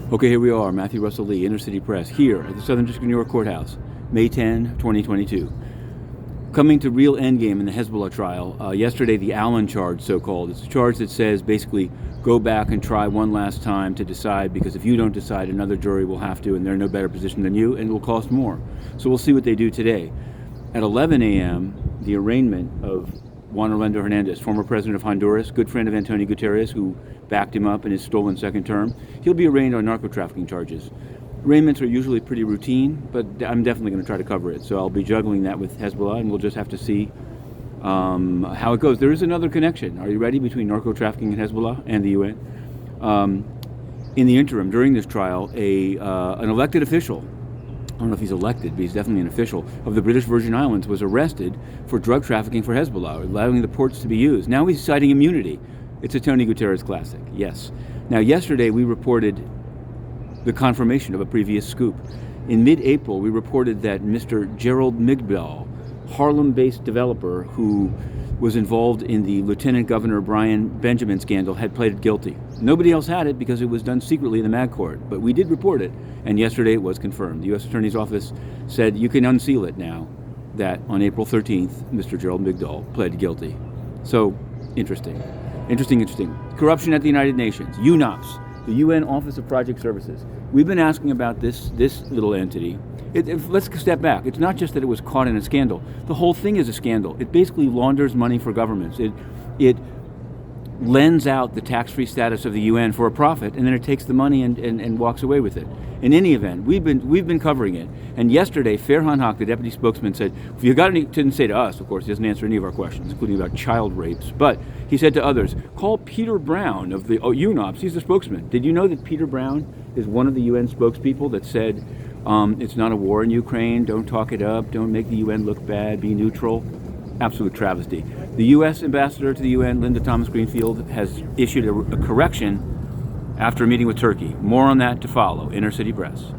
Okay, here we are, Matthew Russell Lee, Inner City Press, here at the Southern District of New York Courthouse, May 10, 2022. Coming to real endgame in the Hezbollah trial, yesterday the Allen charge, so-called. It's a charge that says basically go back and try one last time to decide, because if you don't decide, another jury will have to, and they're in no better position than you, and it will cost more. So we'll see what they do today. At 11 a.m., the arraignment of Juan Orlando Hernandez, former president of Honduras, good friend of Antonio Guterres, who backed him up in his stolen second term. He'll be arraigned on narco-trafficking charges. Arraignments are usually pretty routine, but I'm definitely going to try to cover it. So I'll be juggling that with Hezbollah, and we'll just have to see how it goes. There is another connection. Are you ready? Between narco-trafficking and Hezbollah and the UN. In the interim, during this trial, an elected official, I don't know if he's elected, but he's definitely an official, of the British Virgin Islands was arrested for drug trafficking for Hezbollah, allowing the ports to be used. Now he's citing immunity. It's a Tony Guterres classic, yes. Now yesterday we reported the confirmation of a previous scoop. In mid-April we reported that Mr. Gerald Migdol, Harlem-based developer who was involved in the Lieutenant Governor Brian Benjamin scandal, had pleaded guilty. Nobody else had it because it was done secretly in the MAG court, but we did report it, and yesterday it was confirmed. The U.S. Attorney's Office said you can unseal it now, that on April 13th, Mr. Gerald Migdol pled guilty. So, interesting. Corruption at the United Nations, UNOPS, the UN Office of Project Services. We've been asking about this little entity. Let's step back. It's not just that it was caught in a scandal. The whole thing is a scandal. It basically launders money for governments. It lends out the tax-free status of the UN for a profit, and then it takes the money and walks away with it. In any event, we've been covering it. And yesterday, Farhan Haq, the deputy spokesman, said, if you got any, didn't say to us, of course, he doesn't answer any of our questions, including about child rapes, but he said to others, call Peter Brown of the UNOPS. He's the spokesman. Did you know that Peter Brown is one of the UN spokespeople that said, it's not a war in Ukraine, don't talk it up, don't make the UN look bad, be neutral? Absolute travesty. The U.S. ambassador to the UN, Linda Thomas-Greenfield, has issued a correction after a meeting with Turkey. More on that to follow. Inner City Press.